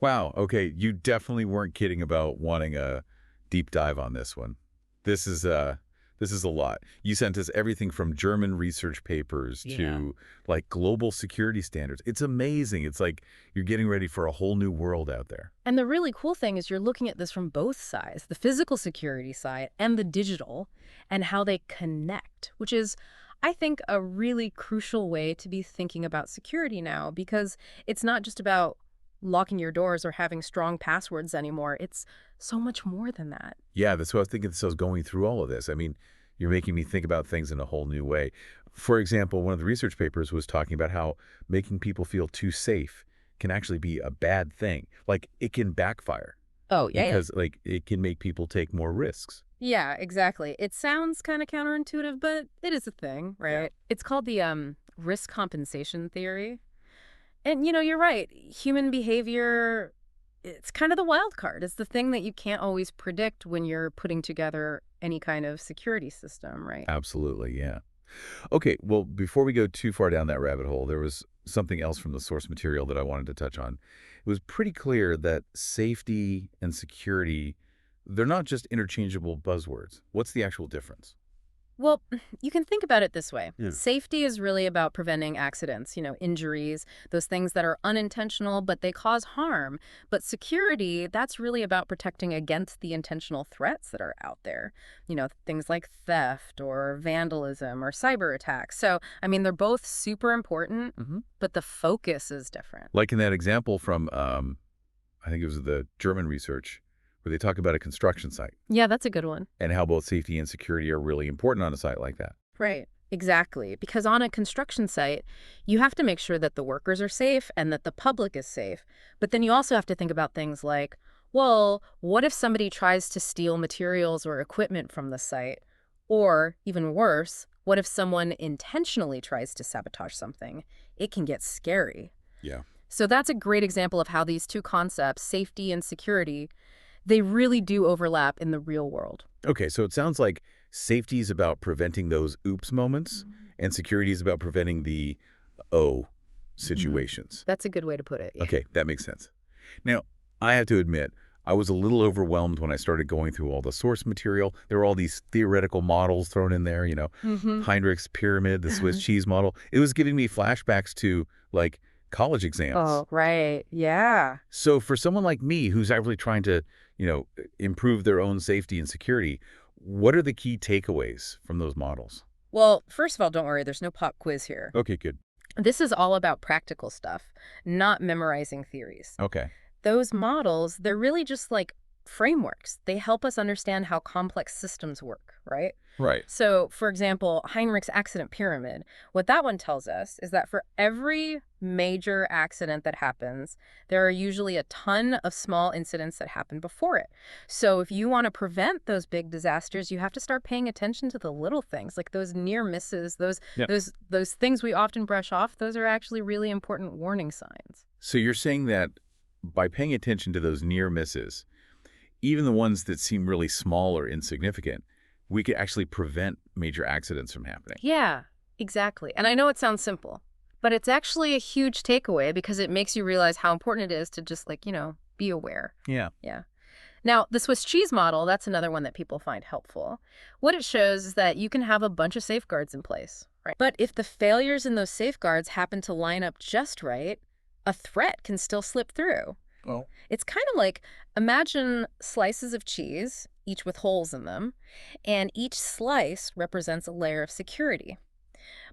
Wow. Okay. You definitely weren't kidding about wanting a deep dive on this one. This is this is a lot. You sent us everything from German research papers Yeah. to like global security standards. It's amazing. It's like you're getting ready for a whole new world out there. And the really cool thing is you're looking at this from both sides, the physical security side and the digital, and how they connect, which is, I think, a really crucial way to be thinking about security now, because it's not just about locking your doors or having strong passwords anymore. It's so much more than that. Yeah, that's what I was thinking as I was going through all of this. I mean, you're making me think about things in a whole new way. For example, one of the research papers was talking about how making people feel too safe can actually be a bad thing. Like it can backfire Oh, yeah, yeah. because like it can make people take more risks. Yeah, exactly. It sounds kind of counterintuitive, but it is a thing, Yeah. right? It's called the risk compensation theory. And you're right. Human behavior, it's kind of the wild card. It's the thing that you can't always predict when you're putting together any kind of security system, right? Absolutely, yeah. Okay, well, before we go too far down that rabbit hole, there was something else from the source material that I wanted to touch on. It was pretty clear that safety and security, they're not just interchangeable buzzwords. What's the actual difference? Well, you can think about it this way. Yeah. Safety is really about preventing accidents, injuries, those things that are unintentional, but they cause harm. But security, that's really about protecting against the intentional threats that are out there. Things like theft or vandalism or cyber attacks. So, I mean, they're both super important, Hmm. but the focus is different. Like in that example from, I think it was the German research, where they talk about a construction site Yeah, that's a good one. and how both safety and security are really important on a site like that. Right. Exactly. Because on a construction site, you have to make sure that the workers are safe and that the public is safe. But then you also have to think about things like, well, what if somebody tries to steal materials or equipment from the site? Or, even worse, what if someone intentionally tries to sabotage something? It can get scary. Yeah. So that's a great example of how these two concepts, safety and security, they really do overlap in the real world. Okay, so it sounds like safety is about preventing those oops moments, and security is about preventing the oh Mhm. situations. That's a good way to put it. Yeah. Okay, that makes sense. Now, I have to admit, I was a little overwhelmed when I started going through all the source material. There were all these theoretical models thrown in there, Hmm. Heinrich's pyramid, the Swiss cheese model. It was giving me flashbacks to, like, college exams. Oh, right. Yeah. So for someone like me who's actually trying to, improve their own safety and security, what are the key takeaways from those models? Well, first of all, don't worry, there's no pop quiz here. Okay, good. This is all about practical stuff, not memorizing theories. Okay. Those models, they're really just like frameworks. They help us understand how complex systems work, right? Right. So, for example, Heinrich's accident pyramid, what that one tells us is that for every major accident that happens, there are usually a ton of small incidents that happen before it. So, if you want to prevent those big disasters, you have to start paying attention to the little things, like those near misses, those Yep. those those things we often brush off. Those are actually really important warning signs. So you're saying that by paying attention to those near misses, even the ones that seem really small or insignificant, we could actually prevent major accidents from happening. Yeah, exactly. And I know it sounds simple, but it's actually a huge takeaway because it makes you realize how important it is to just be aware. Yeah. Yeah. Now, the Swiss cheese model, that's another one that people find helpful. What it shows is that you can have a bunch of safeguards in place, right? But if the failures in those safeguards happen to line up just right, a threat can still slip through. Well, It's kind of like, imagine slices of cheese, each with holes in them, and each slice represents a layer of security.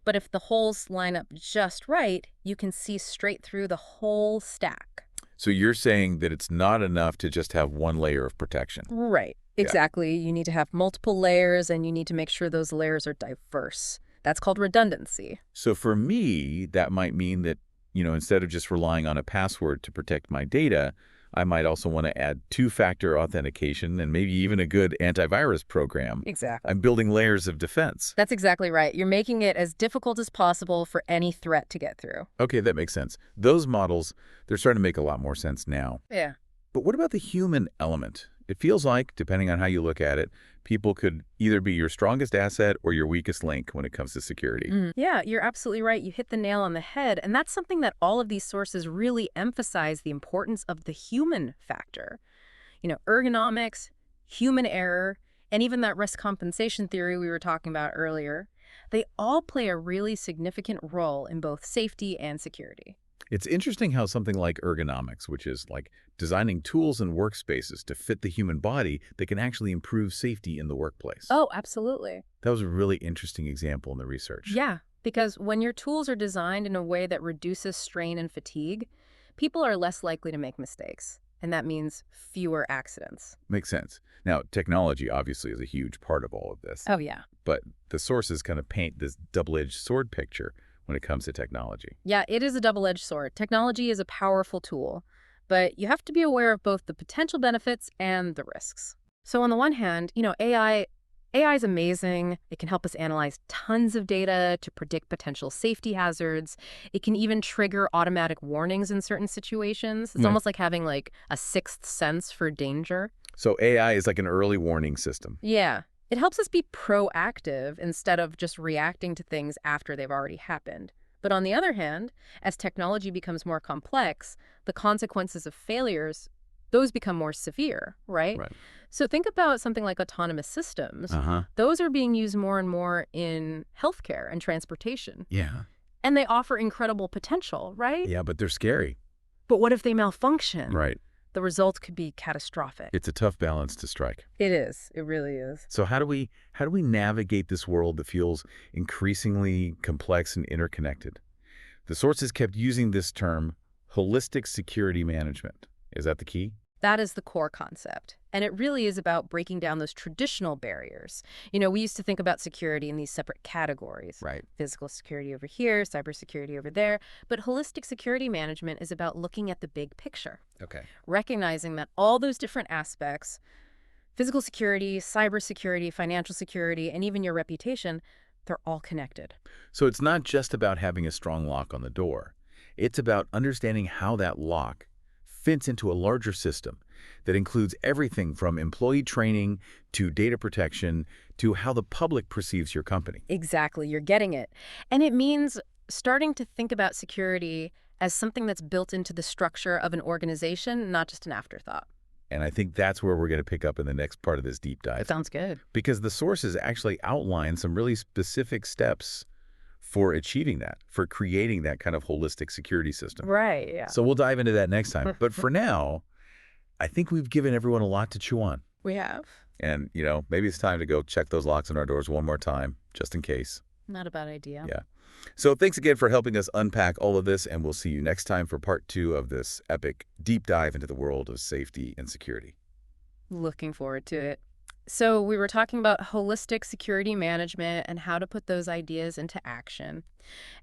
But if the holes line up just right, you can see straight through the whole stack. so you're saying that it's not enough to just have one layer of protection. Right. Yeah. Exactly. You need to have multiple layers and you need to make sure those layers are diverse. That's called redundancy. So for me, that might mean that, instead of just relying on a password to protect my data, I might also want to add two-factor authentication and maybe even a good antivirus program. Exactly. I'm building layers of defense. That's exactly right. You're making it as difficult as possible for any threat to get through. Okay, that makes sense. Those models, they're starting to make a lot more sense now. Yeah. But what about the human element It feels like, depending on how you look at it, people could either be your strongest asset or your weakest link when it comes to security. Yeah, you're absolutely right. You hit the nail on the head. And that's something that all of these sources really emphasize the importance of the human factor. Ergonomics, human error, and even that risk compensation theory we were talking about earlier, they all play a really significant role in both safety and security. It's interesting how something like ergonomics, which is like designing tools and workspaces to fit the human body that can actually improve safety in the workplace. Oh, absolutely. That was a really interesting example in the research. Yeah, because when your tools are designed in a way that reduces strain and fatigue, people are less likely to make mistakes. And that means fewer accidents. Makes sense. Now, technology obviously is a huge part of all of this, Oh, yeah. but the sources kind of paint this double-edged sword picture when it comes to technology. Yeah, it is a double-edged sword. Technology is a powerful tool, but you have to be aware of both the potential benefits and the risks. So on the one hand, AI is amazing. It can help us analyze tons of data to predict potential safety hazards. It can even trigger automatic warnings in certain situations. It's Right. almost like having like a sixth sense for danger. So AI is like an early warning system. Yeah. It helps us be proactive instead of just reacting to things after they've already happened. But on the other hand, as technology becomes more complex, the consequences of failures, those become more severe, right? Right. So think about something like autonomous systems. Uh-huh. Those are being used more and more in healthcare and transportation. Yeah. And they offer incredible potential, right? Yeah, but they're scary. But what if they malfunction? Right. The results could be catastrophic. It's a tough balance to strike. It is. It really is. So how do we navigate this world that feels increasingly complex and interconnected? The sources kept using this term, holistic security management. Is that the key? That is the core concept. And it really is about breaking down those traditional barriers. We used to think about security in these separate categories. Right. Physical security over here, cybersecurity over there. But holistic security management is about looking at the big picture, Okay. recognizing that all those different aspects, physical security, cybersecurity, financial security, and even your reputation, they're all connected. So it's not just about having a strong lock on the door. It's about understanding how that lock fits into a larger system that includes everything from employee training to data protection to how the public perceives your company. Exactly, you're getting it. And it means starting to think about security as something that's built into the structure of an organization, not just an afterthought. And I think that's where we're going to pick up in the next part of this deep dive. Sounds good. Because the sources actually outline some really specific steps for achieving that, for creating that kind of holistic security system. Right, yeah. So we'll dive into that next time. But for now, I think we've given everyone a lot to chew on. We have. And, maybe it's time to go check those locks on our doors one more time, just in case. Not a bad idea. Yeah. So thanks again for helping us unpack all of this, and we'll see you next time for part 2 of this epic deep dive into the world of safety and security. Looking forward to it. So we were talking about holistic security management and how to put those ideas into action.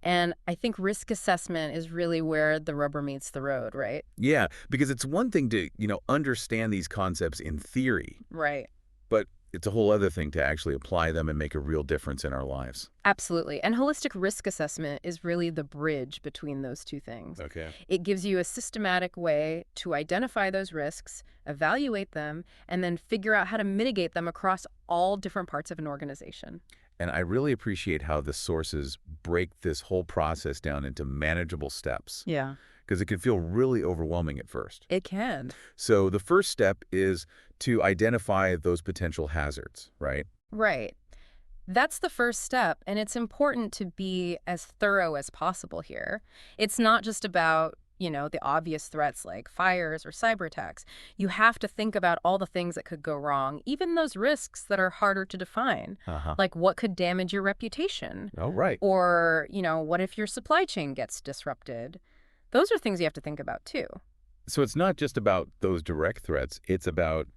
And I think risk assessment is really where the rubber meets the road, right? Yeah, because it's one thing to, understand these concepts in theory, Right. but it's a whole other thing to actually apply them and make a real difference in our lives. Absolutely. And holistic risk assessment is really the bridge between those two things. Okay. It gives you a systematic way to identify those risks, evaluate them, and then figure out how to mitigate them across all different parts of an organization. And I really appreciate how the sources break this whole process down into manageable steps, Yeah, because it can feel really overwhelming at first. it can. So the first step is to identify those potential hazards, right? Right. That's the first step, and it's important to be as thorough as possible here. It's not just about, the obvious threats like fires or cyber attacks. You have to think about all the things that could go wrong, even those risks that are harder to define, Uh-huh. like what could damage your reputation, Oh, right. or, what if your supply chain gets disrupted? Those are things you have to think about too. So it's not just about those direct threats. It's about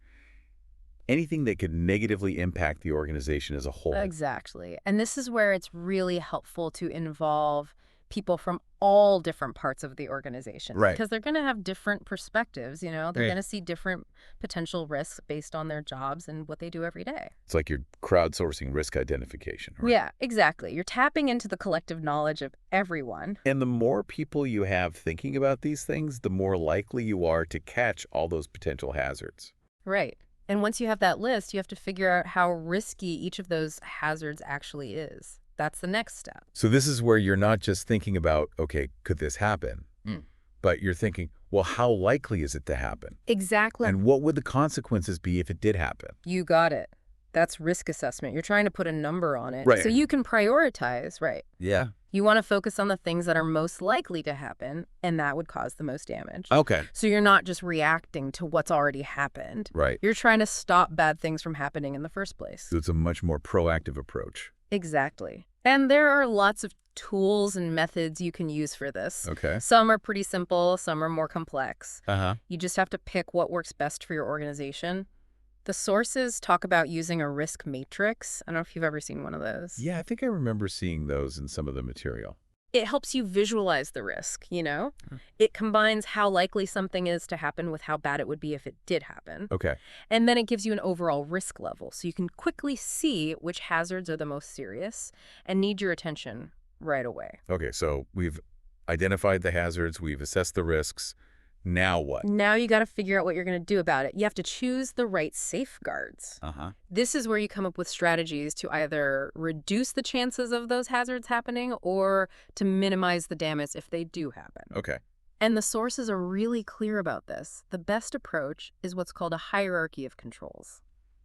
anything that could negatively impact the organization as a whole. Exactly. And this is where it's really helpful to involve people from all different parts of the organization. Right. Because they're going to have different perspectives, They're Right. going to see different potential risks based on their jobs and what they do every day. It's like you're crowdsourcing risk identification. Right? Yeah, exactly. You're tapping into the collective knowledge of everyone. And the more people you have thinking about these things, the more likely you are to catch all those potential hazards. Right. And once you have that list, you have to figure out how risky each of those hazards actually is. That's the next step. So this is where you're not just thinking about, okay, could this happen? But you're thinking, well, how likely is it to happen? Exactly. And what would the consequences be if it did happen? You got it. That's risk assessment. You're trying to put a number on it. Right. So you can prioritize, right? Yeah. You want to focus on the things that are most likely to happen, and that would cause the most damage. Okay. So you're not just reacting to what's already happened. Right. You're trying to stop bad things from happening in the first place. So it's a much more proactive approach. Exactly. And there are lots of tools and methods you can use for this. Okay. Some are pretty simple, some are more complex. Uh-huh. You just have to pick what works best for your organization. The sources talk about using a risk matrix. I don't know if you've ever seen one of those. Yeah, I think I remember seeing those in some of the material. It helps you visualize the risk, you know? Hmm. It combines how likely something is to happen with how bad it would be if it did happen. Okay. And then it gives you an overall risk level, so you can quickly see which hazards are the most serious and need your attention right away. Okay, so we've identified the hazards, we've assessed the risks. Now what? Now you got to figure out what you're going to do about it. You have to choose the right safeguards. Uh-huh. This is where you come up with strategies to either reduce the chances of those hazards happening or to minimize the damage if they do happen. Okay. And the sources are really clear about this. The best approach is what's called a hierarchy of controls.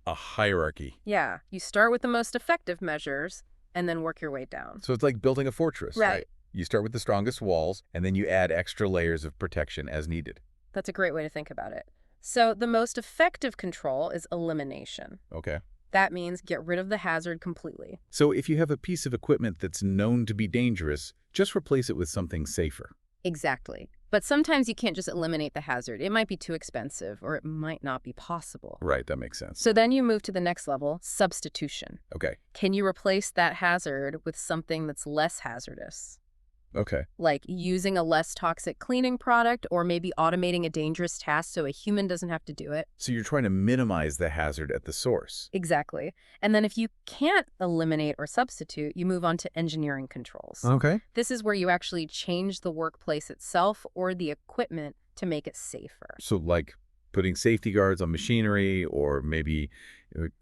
A hierarchy. Yeah, you start with the most effective measures and then work your way down. So it's like building a fortress, Right. You start with the strongest walls, and then you add extra layers of protection as needed. That's a great way to think about it. So the most effective control is elimination. Okay. That means get rid of the hazard completely. So if you have a piece of equipment that's known to be dangerous, just replace it with something safer. Exactly. But sometimes you can't just eliminate the hazard. It might be too expensive or it might not be possible. Right, that makes sense. So then you move to the next level, substitution. Okay. Can you replace that hazard with something that's less hazardous? Okay. Like using a less toxic cleaning product or maybe automating a dangerous task so a human doesn't have to do it. So you're trying to minimize the hazard at the source. Exactly. And then if you can't eliminate or substitute, you move on to engineering controls. Okay. This is where you actually change the workplace itself or the equipment to make it safer. So like putting safety guards on machinery or maybe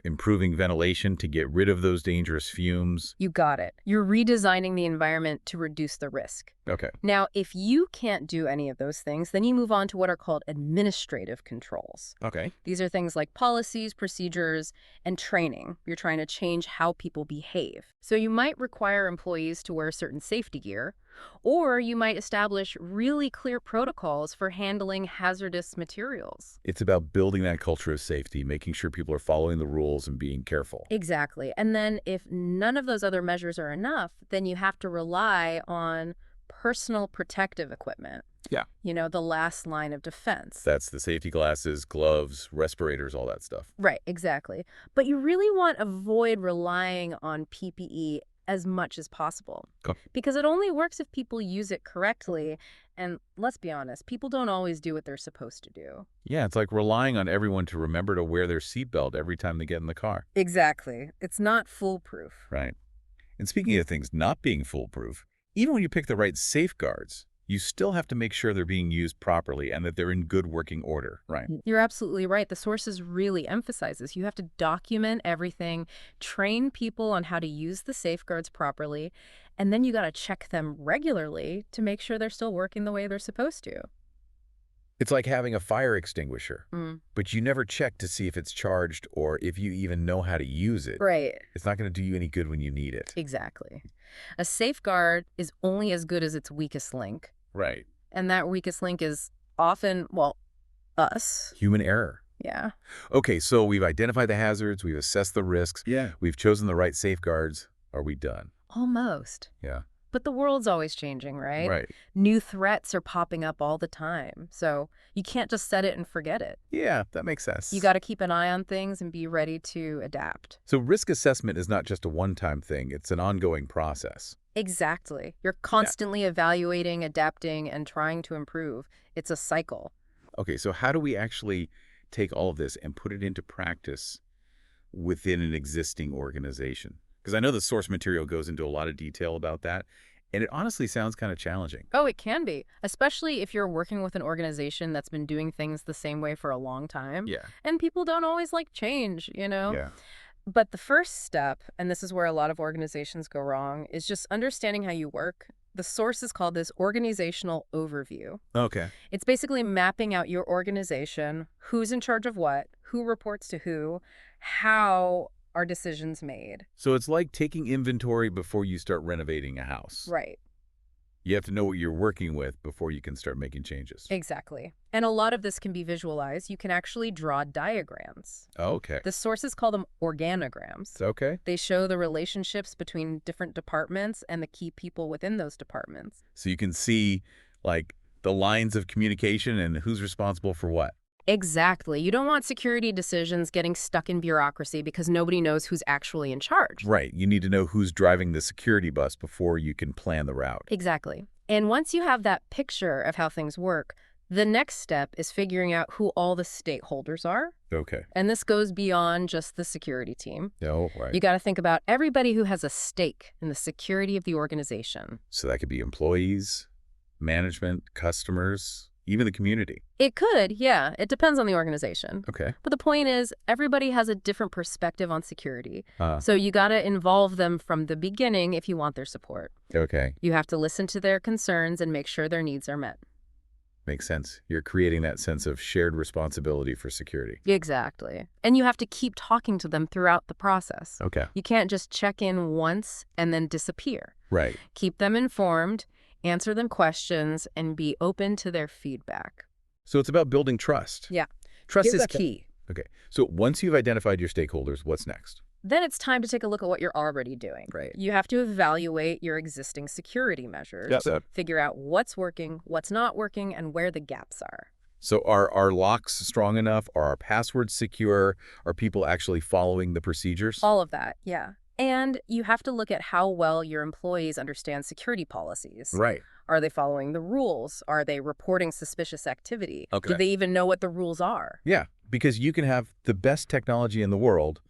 improving ventilation to get rid of those dangerous fumes. You got it. You're redesigning the environment to reduce the risk. Okay. Now, if you can't do any of those things, then you move on to what are called administrative controls. Okay. These are things like policies, procedures, and training. You're trying to change how people behave. So you might require employees to wear certain safety gear, or you might establish really clear protocols for handling hazardous materials. It's about building that culture of safety, making sure people are following the rules and being careful. Exactly. And then if none of those other measures are enough, then you have to rely on personal protective equipment. Yeah. You know, the last line of defense. That's the safety glasses, gloves, respirators, all that stuff. Right, exactly. But you really want to avoid relying on PPE as much as possible. Okay. Because it only works if people use it correctly. And let's be honest, people don't always do what they're supposed to do. Yeah, it's like relying on everyone to remember to wear their seatbelt every time they get in the car. Exactly. It's not foolproof. Right. And speaking of things not being foolproof, even when you pick the right safeguards, you still have to make sure they're being used properly and that they're in good working order, right? You're absolutely right. The sources really emphasize this. You have to document everything, train people on how to use the safeguards properly, and then you got to check them regularly to make sure they're still working the way they're supposed to. It's like having a fire extinguisher, Mm. but you never check to see if it's charged or if you even know how to use it. Right. It's not going to do you any good when you need it. Exactly. A safeguard is only as good as its weakest link. Right. And that weakest link is often, well, us. Human error. Yeah. Okay, so we've identified the hazards, we've assessed the risks, we've chosen the right safeguards. Are we done? Almost. Yeah. But the world's always changing, right? Right. New threats are popping up all the time. So you can't just set it and forget it. Yeah, that makes sense. You got to keep an eye on things and be ready to adapt. So risk assessment is not just a one-time thing, it's an ongoing process. Exactly. You're constantly evaluating, adapting, and trying to improve. It's a cycle. Okay, so how do we actually take all of this and put it into practice within an existing organization? Because I know the source material goes into a lot of detail about that, And it honestly sounds kind of challenging. Oh, it can be, especially if you're working with an organization that's been doing things the same way for a long time. Yeah. And people don't always like change, you know? Yeah. But the first step, and this is where a lot of organizations go wrong, is just understanding how you work. The sources call this organizational overview. Okay. It's basically mapping out your organization, who's in charge of what, who reports to who, how are decisions made. So it's like taking inventory before you start renovating a house. Right. You have to know what you're working with before you can start making changes. Exactly. And a lot of this can be visualized. You can actually draw diagrams. Okay. The sources call them organograms. Okay. They show the relationships between different departments and the key people within those departments. So you can see, like, the lines of communication and who's responsible for what. Exactly. You don't want security decisions getting stuck in bureaucracy because nobody knows who's actually in charge. Right. You need to know who's driving the security bus before you can plan the route. Exactly. And once you have that picture of how things work, the next step is figuring out who all the stakeholders are. Okay. And this goes beyond just the security team. Oh, right. You got to think about everybody who has a stake in the security of the organization. So that could be employees, management, customers, even the community. It could, yeah. It depends on the organization. Okay. But the point is, everybody has a different perspective on security. Uh, So you got to involve them from the beginning if you want their support. okay. You have to listen to their concerns and make sure their needs are met. Makes sense. You're creating that sense of shared responsibility for security. Exactly. And you have to keep talking to them throughout the process. Okay. You can't just check in once and then disappear. Right. Keep them informed, answer them questions, and be open to their feedback. So it's about building trust. Yeah. Trust Here's is the key. Okay. So once you've identified your stakeholders, what's next? Then it's time to take a look at what you're already doing. Right. You have to evaluate your existing security measures, Yeah. figure out what's working, what's not working, and where the gaps are. So are our locks strong enough? Are our passwords secure? Are people actually following the procedures? All of that, yeah. And you have to look at how well your employees understand security policies. Right. Are they following the rules? Are they reporting suspicious activity? Okay. Do they even know what the rules are? Yeah, because you can have the best technology in the world,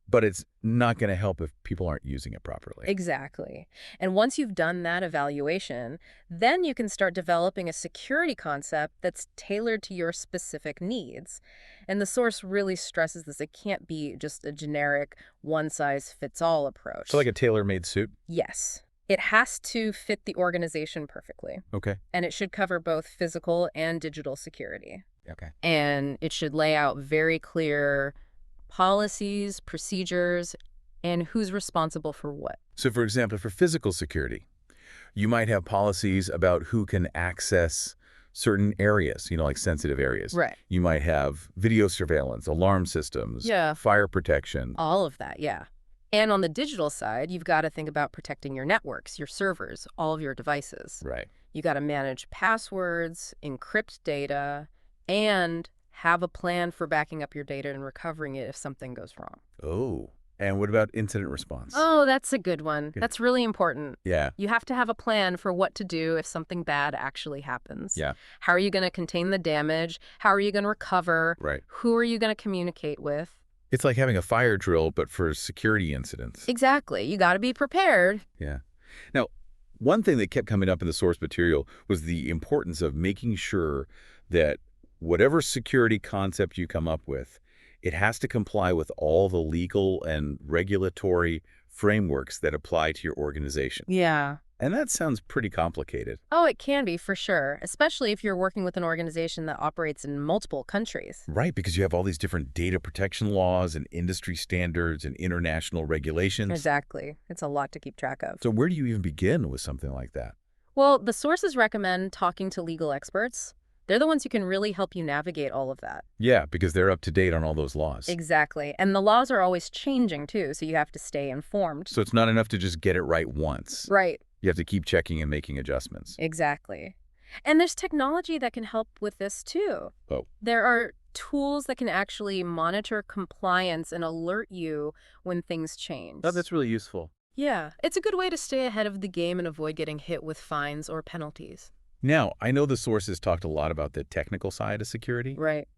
but it's not going to help if people aren't using it properly. Exactly. And once you've done that evaluation, then you can start developing a security concept that's tailored to your specific needs. And the source really stresses this. It can't be just a generic one-size-fits-all approach. So like a tailor-made suit? Yes. It has to fit the organization perfectly. Okay. And it should cover both physical and digital security. Okay. And it should lay out very clear policies, procedures, and who's responsible for what. So for example, for physical security, you might have policies about who can access certain areas, like sensitive areas. Right. You might have video surveillance, alarm systems, Yeah. fire protection. All of that, yeah. And on the digital side, you've got to think about protecting your networks, your servers, all of your devices. Right. You got to manage passwords, encrypt data, and have a plan for backing up your data and recovering it if something goes wrong. Oh, and what about incident response? Oh, that's a good one. That's really important. Yeah. You have to have a plan for what to do if something bad actually happens. Yeah. How are you going to contain the damage? How are you going to recover? Right. Who are you going to communicate with? It's like having a fire drill, but for security incidents. Exactly. You got to be prepared. Yeah. Now, one thing that kept coming up in the source material was the importance of making sure that whatever security concept you come up with, it has to comply with all the legal and regulatory frameworks that apply to your organization. Yeah. And that sounds pretty complicated. Oh, it can be for sure, especially if you're working with an organization that operates in multiple countries. Right, because you have all these different data protection laws and industry standards and international regulations. Exactly. It's a lot to keep track of. So where do you even begin with something like that? Well, the sources recommend talking to legal experts. They're the ones who can really help you navigate all of that. Yeah, because they're up to date on all those laws. Exactly. And the laws are always changing, too, so you have to stay informed. So it's not enough to just get it right once. Right. You have to keep checking and making adjustments. Exactly. And there's technology that can help with this, too. Oh. There are tools that can actually monitor compliance and alert you when things change. Oh, that's really useful. Yeah. It's a good way to stay ahead of the game and avoid getting hit with fines or penalties. Now, I know the sources talked a lot about the technical side of security, Right.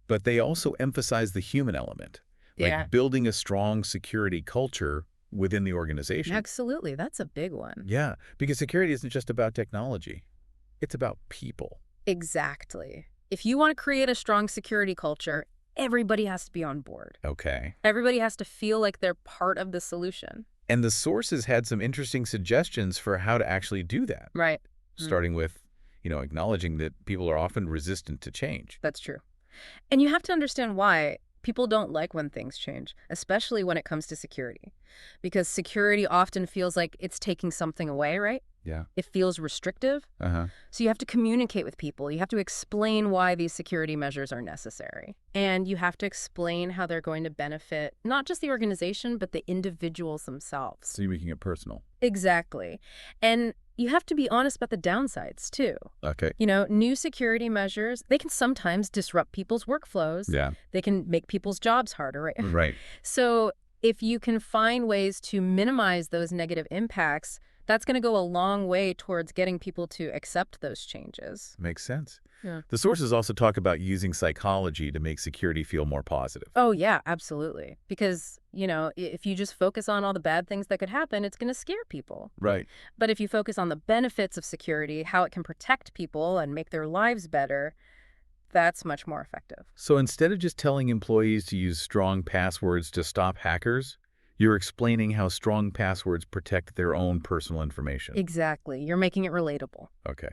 but they also emphasize the human element, like Yeah. building a strong security culture within the organization. Absolutely. That's a big one. Yeah, because security isn't just about technology. It's about people. Exactly. If you want to create a strong security culture, everybody has to be on board. Okay. Everybody has to feel like they're part of the solution. And the sources had some interesting suggestions for how to actually do that, Right. starting with, acknowledging that people are often resistant to change. That's true. And you have to understand why people don't like when things change, especially when it comes to security. Because security often feels like it's taking something away, right? Yeah. It feels restrictive. Uh-huh. So you have to communicate with people. You have to explain why these security measures are necessary. And you have to explain how they're going to benefit not just the organization, but the individuals themselves. So you're making it personal. Exactly. And you have to be honest about the downsides, too. Okay. New security measures, they can sometimes disrupt people's workflows. Yeah. They can make people's jobs harder, right? Right. So if you can find ways to minimize those negative impacts, that's going to go a long way towards getting people to accept those changes. Makes sense. Yeah. The sources also talk about using psychology to make security feel more positive. Oh, yeah, absolutely. Because, if you just focus on all the bad things that could happen, it's going to scare people. Right. But if you focus on the benefits of security, how it can protect people and make their lives better, that's much more effective. So instead of just telling employees to use strong passwords to stop hackers, you're explaining how strong passwords protect their own personal information. Exactly. You're making it relatable. Okay.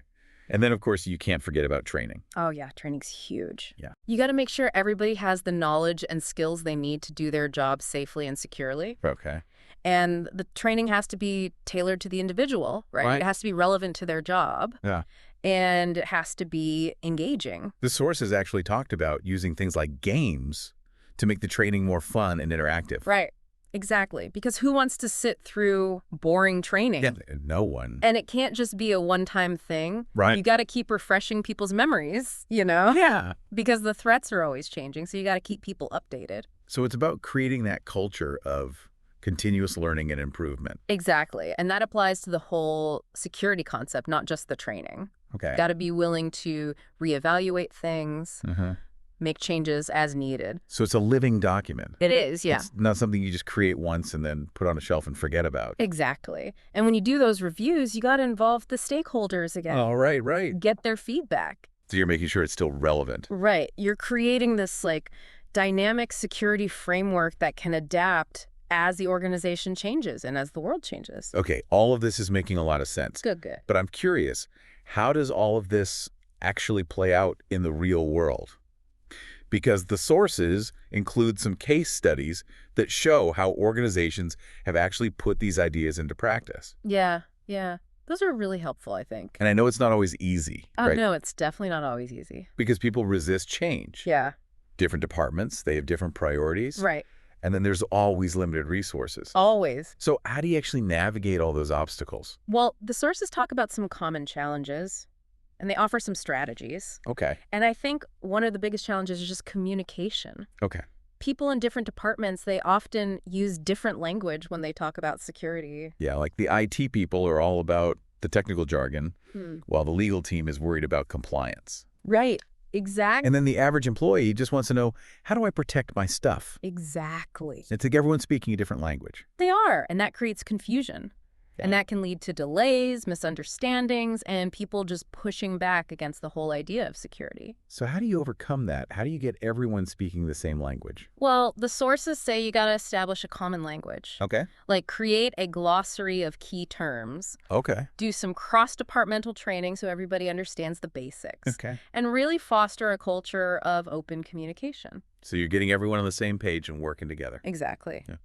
And then, of course, you can't forget about training. Oh, yeah. Training's huge. Yeah. You got to make sure everybody has the knowledge and skills they need to do their job safely and securely. Okay. And the training has to be tailored to the individual, right? It has to be relevant to their job. Yeah. And it has to be engaging. The sources actually talked about using things like games to make the training more fun and interactive. Right. Exactly. Because who wants to sit through boring training? Yeah, no one. And it can't just be a one-time thing. Right. You got to keep refreshing people's memories, Yeah. Because the threats are always changing. So you got to keep people updated. So it's about creating that culture of continuous learning and improvement. Exactly. And that applies to the whole security concept, not just the training. Okay. Got to be willing to reevaluate things, make changes as needed. So it's a living document. It is, yeah. It's not something you just create once and then put on a shelf and forget about. Exactly. And when you do those reviews, you got to involve the stakeholders again. Oh, right. Get their feedback. So you're making sure it's still relevant. Right. You're creating this dynamic security framework that can adapt as the organization changes and as the world changes. Okay, all of this is making a lot of sense. Good. But I'm curious, how does all of this actually play out in the real world? Because the sources include some case studies that show how organizations have actually put these ideas into practice. Yeah. Those are really helpful, I think. And I know it's not always easy. Oh, right? no, it's definitely not always easy. Because people resist change. Yeah. Different departments, they have different priorities. Right. And then there's always limited resources. Always. So how do you actually navigate all those obstacles? Well, the sources talk about some common challenges, and they offer some strategies. Okay. And I think one of the biggest challenges is just communication. Okay. People in different departments, they often use different language when they talk about security. Yeah, like the IT people are all about the technical jargon, while the legal team is worried about compliance. Right. Exactly. And then the average employee just wants to know, how do I protect my stuff? Exactly. It's like everyone's speaking a different language. They are, and that creates confusion. Yeah. And that can lead to delays, misunderstandings, and people just pushing back against the whole idea of security. So how do you overcome that? How do you get everyone speaking the same language? Well, the sources say you got to establish a common language. Okay. Like create a glossary of key terms. Okay. Do some cross-departmental training so everybody understands the basics. Okay. And really foster a culture of open communication. So you're getting everyone on the same page and working together. Exactly. Yeah.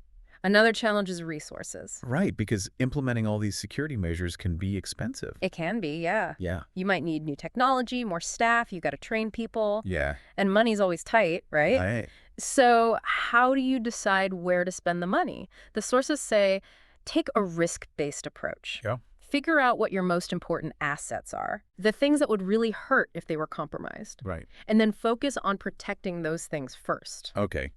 Another challenge is resources. Right, because implementing all these security measures can be expensive. It can be, yeah. Yeah. You might need new technology, more staff, you got to train people. Yeah. And money's always tight, right? Right. So how do you decide where to spend the money? The sources say, take a risk-based approach. Yeah. Figure out what your most important assets are, the things that would really hurt if they were compromised. Right. And then focus on protecting those things first. Okay.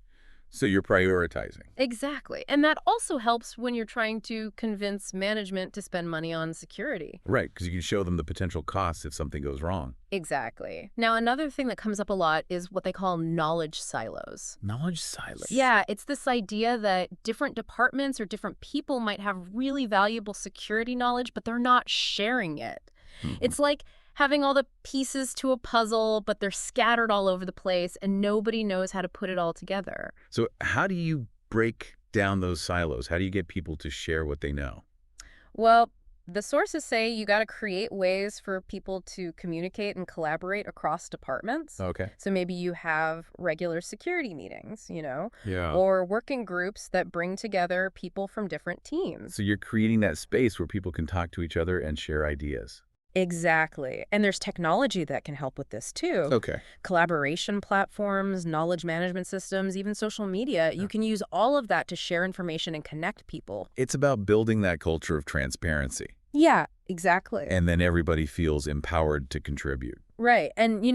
So you're prioritizing. Exactly. And that also helps when you're trying to convince management to spend money on security. Right, because you can show them the potential costs if something goes wrong. Exactly. Now, another thing that comes up a lot is what they call knowledge silos. Knowledge silos. Yeah, it's this idea that different departments or different people might have really valuable security knowledge, but they're not sharing it. It's like having all the pieces to a puzzle, but they're scattered all over the place and nobody knows how to put it all together. So how do you break down those silos? How do you get people to share what they know? Well, the sources say you got to create ways for people to communicate and collaborate across departments. Okay. So maybe you have regular security meetings, Yeah. or working groups that bring together people from different teams. So you're creating that space where people can talk to each other and share ideas. Exactly. And there's technology that can help with this too. Okay. Collaboration platforms, knowledge management systems, even social media. You can use all of that to share information and connect people. It's about building that culture of transparency. Yeah, exactly. And then everybody feels empowered to contribute. Right. And,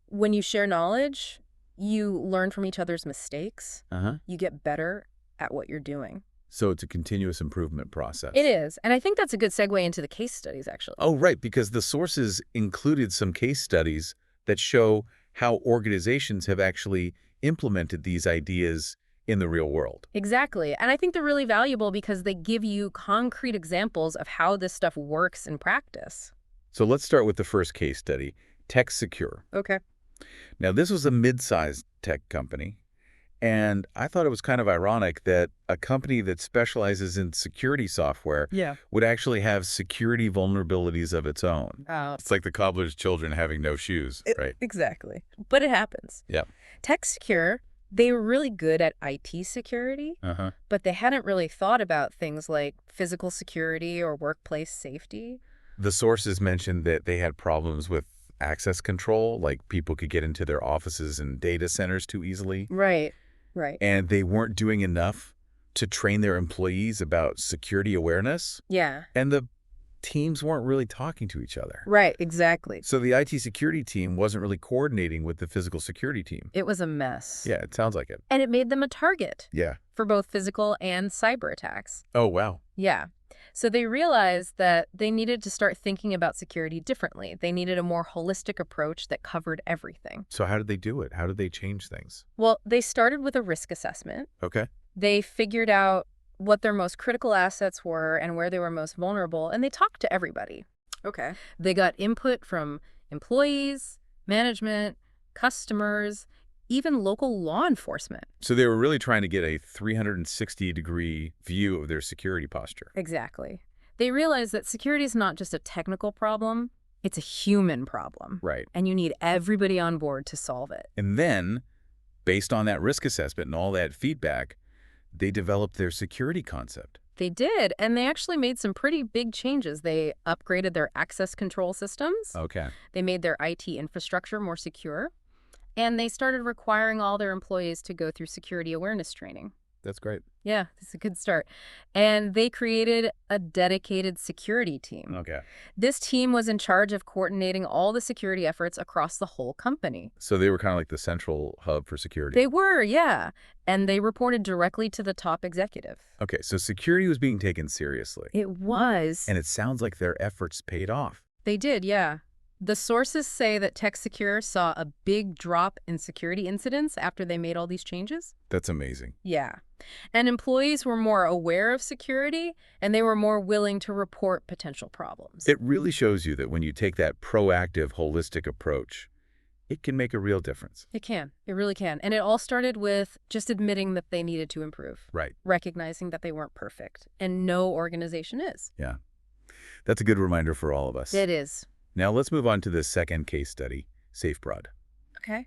when you share knowledge, you learn from each other's mistakes. You get better at what you're doing. So it's a continuous improvement process. It is. And I think that's a good segue into the case studies, actually. Oh, right, because the sources included some case studies that show how organizations have actually implemented these ideas in the real world. Exactly. And I think they're really valuable because they give you concrete examples of how this stuff works in practice. So let's start with the first case study, TechSecure. Okay. Now, this was a mid-sized tech company, and I thought it was kind of ironic that a company that specializes in security software would actually have security vulnerabilities of its own. It's like the cobbler's children having no shoes, right? Exactly. But it happens. Yeah. TechSecure, they were really good at IT security, but they hadn't really thought about things like physical security or workplace safety. The sources mentioned that they had problems with access control, like people could get into their offices and data centers too easily. Right. And they weren't doing enough to train their employees about security awareness. Yeah. And the teams weren't really talking to each other. Right, exactly. So the IT security team wasn't really coordinating with the physical security team. It was a mess. Yeah, it sounds like it. And it made them a target Yeah. for both physical and cyber attacks. Oh, wow. Yeah. So they realized that they needed to start thinking about security differently. They needed a more holistic approach that covered everything. So how did they do it? How did they change things? Well, they started with a risk assessment. Okay. They figured out what their most critical assets were and where they were most vulnerable, and they talked to everybody. Okay. They got input from employees, management, customers, even local law enforcement. So they were really trying to get a 360-degree view of their security posture. Exactly. They realized that security is not just a technical problem, it's a human problem. Right. And you need everybody on board to solve it. And then, based on that risk assessment and all that feedback, they developed their security concept. They did, and they actually made some pretty big changes. They upgraded their access control systems. Okay. They made their IT infrastructure more secure. And they started requiring all their employees to go through security awareness training. That's great. Yeah, it's a good start. And they created a dedicated security team. Okay. This team was in charge of coordinating all the security efforts across the whole company. So they were kind of like the central hub for security. They were, yeah. And they reported directly to the top executive. Okay, so security was being taken seriously. It was. And it sounds like their efforts paid off. They did, yeah. The sources say that TechSecure saw a big drop in security incidents after they made all these changes. That's amazing. Yeah. And employees were more aware of security, and they were more willing to report potential problems. It really shows you that when you take that proactive, holistic approach, it can make a real difference. It can. It really can. And it all started with just admitting that they needed to improve. Right. Recognizing that they weren't perfect. And no organization is. Yeah. That's a good reminder for all of us. It is. Now let's move on to the second case study, SafeBrod. Okay.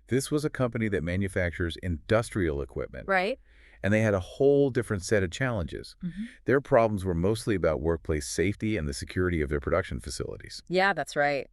This was a company that manufactures industrial equipment. Right. And they had a whole different set of challenges. Their problems were mostly about workplace safety and the security of their production facilities. Yeah, that's right.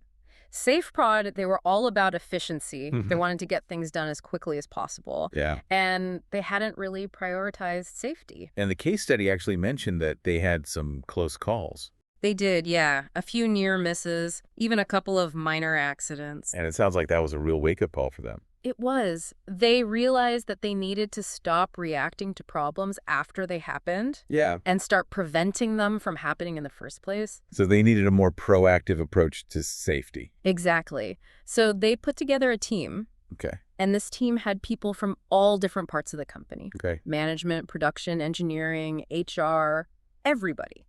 SafeProd, they were all about efficiency. They wanted to get things done as quickly as possible. Yeah. And they hadn't really prioritized safety. And the case study actually mentioned that they had some close calls. They did, yeah. A few near misses, even a couple of minor accidents. And it sounds like that was a real wake-up call for them. It was. They realized that they needed to stop reacting to problems after they happened Yeah. and start preventing them from happening in the first place. So they needed a more proactive approach to safety. Exactly. So they put together a team, Okay. and this team had people from all different parts of the company. Okay. Management, production, engineering, HR, everybody.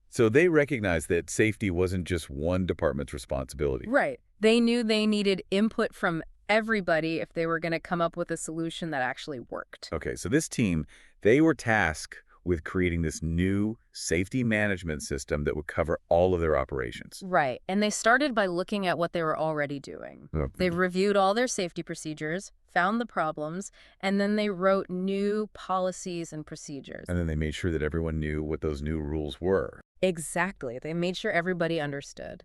So they recognized that safety wasn't just one department's responsibility. Right. They knew they needed input from everybody if they were going to come up with a solution that actually worked. Okay, so this team, they were tasked with creating this new safety management system that would cover all of their operations. Right. And they started by looking at what they were already doing. They reviewed all their safety procedures, found the problems, and then they wrote new policies and procedures. And then they made sure that everyone knew what those new rules were. Exactly. They made sure everybody understood.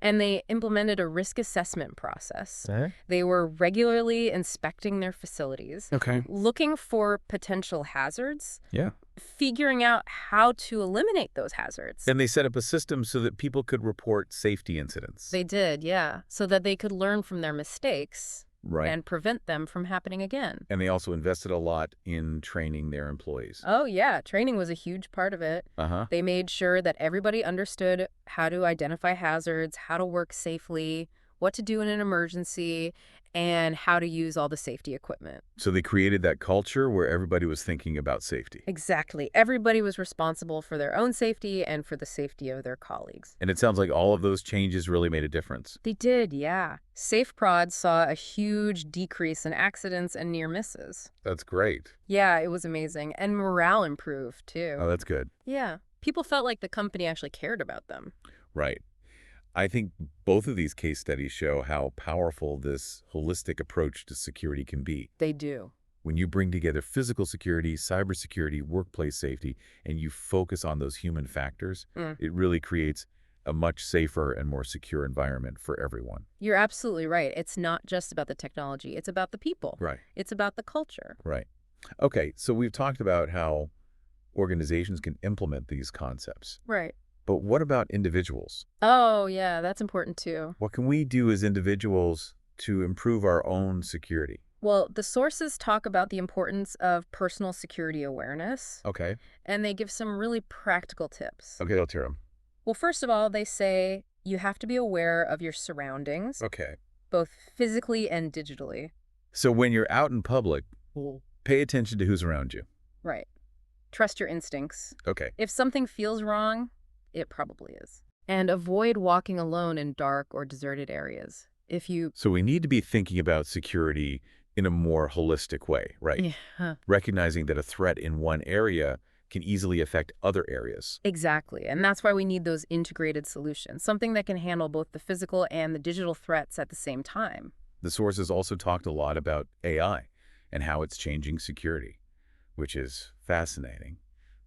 And they implemented a risk assessment process. They were regularly inspecting their facilities, Okay. looking for potential hazards, Yeah. figuring out how to eliminate those hazards. And they set up a system so that people could report safety incidents. They did, yeah, so that they could learn from their mistakes Right. and prevent them from happening again. And they also invested a lot in training their employees. Oh, yeah, training was a huge part of it. Uh-huh. They made sure that everybody understood how to identify hazards, how to work safely, what to do in an emergency, and how to use all the safety equipment. So they created that culture where everybody was thinking about safety. Exactly. Everybody was responsible for their own safety and for the safety of their colleagues. And it sounds like all of those changes really made a difference. They did, yeah. Safe Prod saw a huge decrease in accidents and near misses. That's great. Yeah, it was amazing. And morale improved, too. Oh, that's good. Yeah. People felt like the company actually cared about them. Right. I think both of these case studies show how powerful this holistic approach to security can be. They do. When you bring together physical security, cybersecurity, workplace safety, and you focus on those human factors, it really creates a much safer and more secure environment for everyone. You're absolutely right. It's not just about the technology. It's about the people. Right. It's about the culture. Right. Okay, so we've talked about how organizations can implement these concepts. Right. But what about individuals? Oh, yeah, that's important too. What can we do as individuals to improve our own security? Well, the sources talk about the importance of personal security awareness, Okay. and they give some really practical tips. Okay, let's hear them. Well, first of all, they say you have to be aware of your surroundings, Okay. both physically and digitally. So when you're out in public, pay attention to who's around you. Right. Trust your instincts. Okay. If something feels wrong, it probably is. And avoid walking alone in dark or deserted areas. So we need to be thinking about security in a more holistic way, right? Yeah. Recognizing that a threat in one area can easily affect other areas. Exactly. And that's why we need those integrated solutions, something that can handle both the physical and the digital threats at the same time. The sources also talked a lot about AI and how it's changing security, which is fascinating,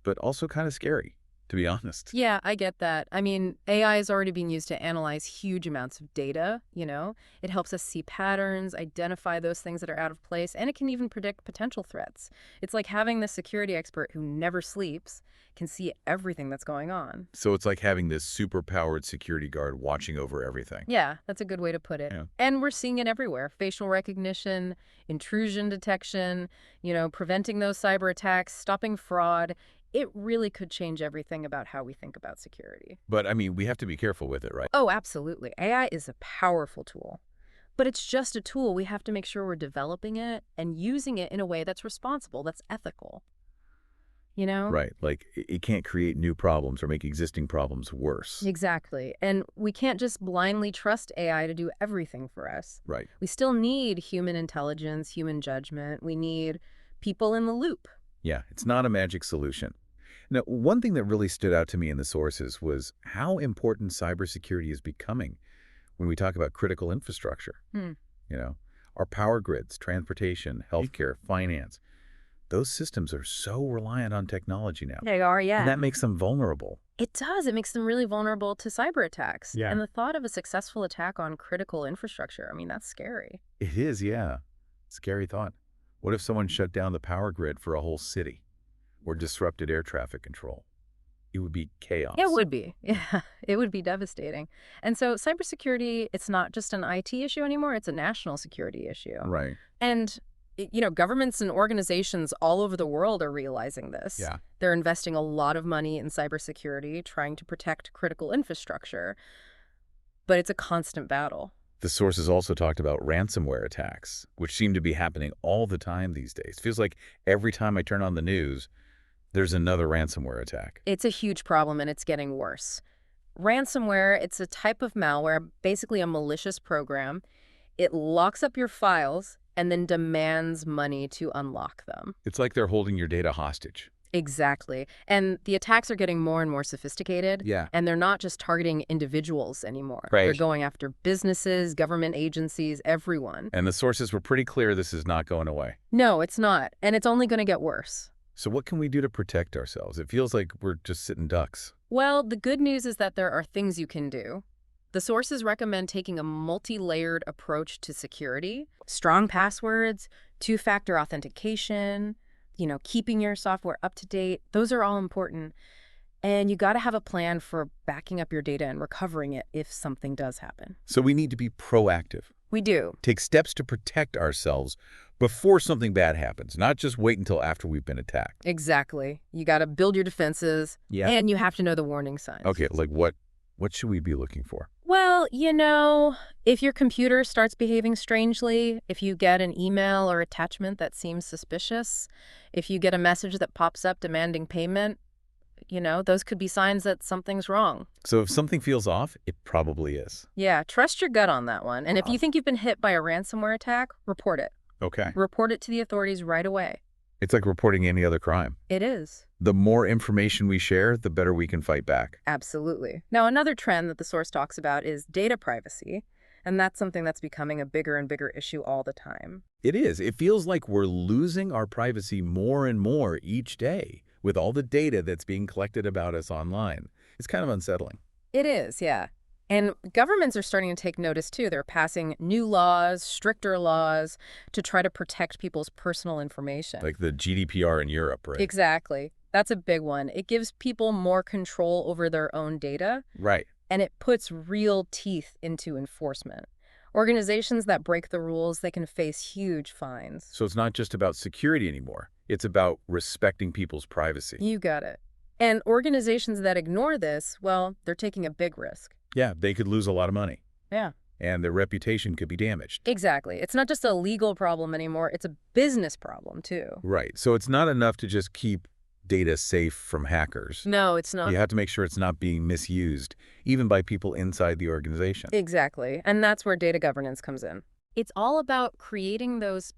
but also kind of scary, to be honest. Yeah, I get that. I mean, AI is already being used to analyze huge amounts of data, you know? It helps us see patterns, identify those things that are out of place, and it can even predict potential threats. It's like having the security expert who never sleeps can see everything that's going on. So it's like having this super-powered security guard watching over everything. Yeah, that's a good way to put it. Yeah. And we're seeing it everywhere. Facial recognition, intrusion detection, you know, preventing those cyber attacks, stopping fraud. It really could change everything about how we think about security. But, I mean, we have to be careful with it, right? Oh, absolutely. AI is a powerful tool. But it's just a tool. We have to make sure we're developing it and using it in a way that's responsible, that's ethical. You know? Right. Like, it can't create new problems or make existing problems worse. Exactly. And we can't just blindly trust AI to do everything for us. Right. We still need human intelligence, human judgment. We need people in the loop. Yeah, it's not a magic solution. Now, one thing that really stood out to me in the sources was how important cybersecurity is becoming when we talk about critical infrastructure. You know, our power grids, transportation, healthcare, finance, those systems are so reliant on technology now. They are, yeah. And that makes them vulnerable. It does. It makes them really vulnerable to cyber attacks. Yeah. And the thought of a successful attack on critical infrastructure, I mean, that's scary. It is, yeah. Scary thought. What if someone shut down the power grid for a whole city or disrupted air traffic control? it would be chaos. It would be. Yeah, it would be devastating. And so cybersecurity, it's not just an IT issue anymore, it's a national security issue. Right. And, governments and organizations all over the world are realizing this. Yeah. They're investing a lot of money in cybersecurity, trying to protect critical infrastructure. But it's a constant battle. The sources also talked about ransomware attacks, which seem to be happening all the time these days. Feels like every time I turn on the news, there's another ransomware attack. It's a huge problem, and it's getting worse. Ransomware, it's a type of malware, basically a malicious program. It locks up your files and then demands money to unlock them. It's like they're holding your data hostage. Exactly. And the attacks are getting more and more sophisticated. Yeah. And they're not just targeting individuals anymore. Right. They're going after businesses, government agencies, everyone. And the sources were pretty clear this is not going away. No, it's not. And it's only going to get worse. So what can we do to protect ourselves? It feels like we're just sitting ducks. Well, the good news is that there are things you can do. The sources recommend taking a multi-layered approach to security, strong passwords, two-factor authentication, keeping your software up to date. Those are all important. And you got to have a plan for backing up your data and recovering it if something does happen. So we need to be proactive. We do. Take steps to protect ourselves before something bad happens, not just wait until after we've been attacked. Exactly. You got to build your defenses. Yeah. And you have to know the warning signs. Okay, like what should we be looking for? Well, if your computer starts behaving strangely, if you get an email or attachment that seems suspicious, if you get a message that pops up demanding payment, those could be signs that something's wrong. So if something feels off, it probably is. Yeah, trust your gut on that one. And if you think you've been hit by a ransomware attack, report it. Okay. Report it to the authorities right away. It's like reporting any other crime. It is. The more information we share, the better we can fight back. Absolutely. Now, another trend that the source talks about is data privacy, and that's something that's becoming a bigger and bigger issue all the time. It is. It feels like we're losing our privacy more and more each day with all the data that's being collected about us online. It's kind of unsettling. It is, yeah. And governments are starting to take notice, too. They're passing new laws, stricter laws, to try to protect people's personal information. Like the GDPR in Europe, right? Exactly. That's a big one. It gives people more control over their own data. Right. And it puts real teeth into enforcement. Organizations that break the rules, they can face huge fines. So it's not just about security anymore. It's about respecting people's privacy. You got it. And organizations that ignore this, well, they're taking a big risk. Yeah, they could lose a lot of money. Yeah. And their reputation could be damaged. Exactly. It's not just a legal problem anymore. It's a business problem, too. Right. So it's not enough to just keep data safe from hackers. No, it's not. You have to make sure it's not being misused, even by people inside the organization. Exactly. And that's where data governance comes in. It's all about creating those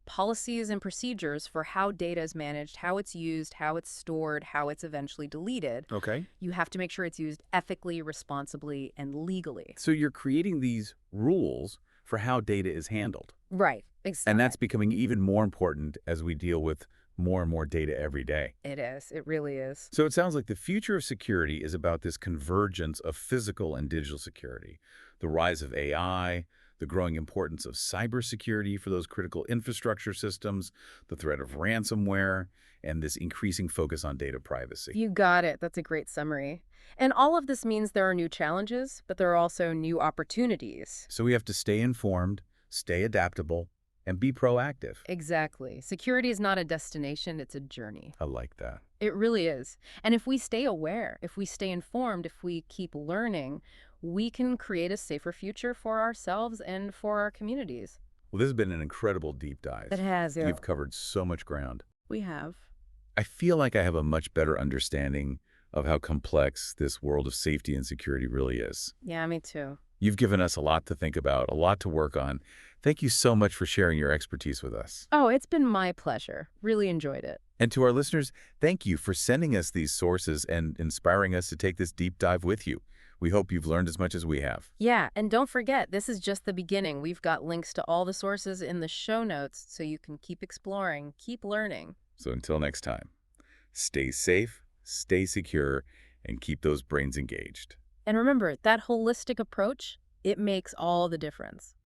policies and procedures for how data is managed, how it's used, how it's stored, how it's eventually deleted. Okay. You have to make sure it's used ethically, responsibly, and legally. So you're creating these rules for how data is handled. Right. Exactly. And that's becoming even more important as we deal with more and more data every day. It is. It really is. So it sounds like the future of security is about this convergence of physical and digital security, the rise of AI, the growing importance of cybersecurity for those critical infrastructure systems, the threat of ransomware, and this increasing focus on data privacy. You got it. That's a great summary. And all of this means there are new challenges, but there are also new opportunities. So we have to stay informed, stay adaptable, and be proactive. Exactly. Security is not a destination, it's a journey. I like that. It really is. And if we stay aware, if we stay informed, if we keep learning, we can create a safer future for ourselves and for our communities. Well, this has been an incredible deep dive. It has, yeah. You've covered so much ground. We have. I feel like I have a much better understanding of how complex this world of safety and security really is. Yeah, me too. You've given us a lot to think about, a lot to work on. Thank you so much for sharing your expertise with us. Oh, it's been my pleasure. Really enjoyed it. And to our listeners, thank you for sending us these sources and inspiring us to take this deep dive with you. We hope you've learned as much as we have. Yeah, and don't forget, this is just the beginning. We've got links to all the sources in the show notes so you can keep exploring, keep learning. So until next time, stay safe, stay secure, and keep those brains engaged. And remember, that holistic approach, it makes all the difference.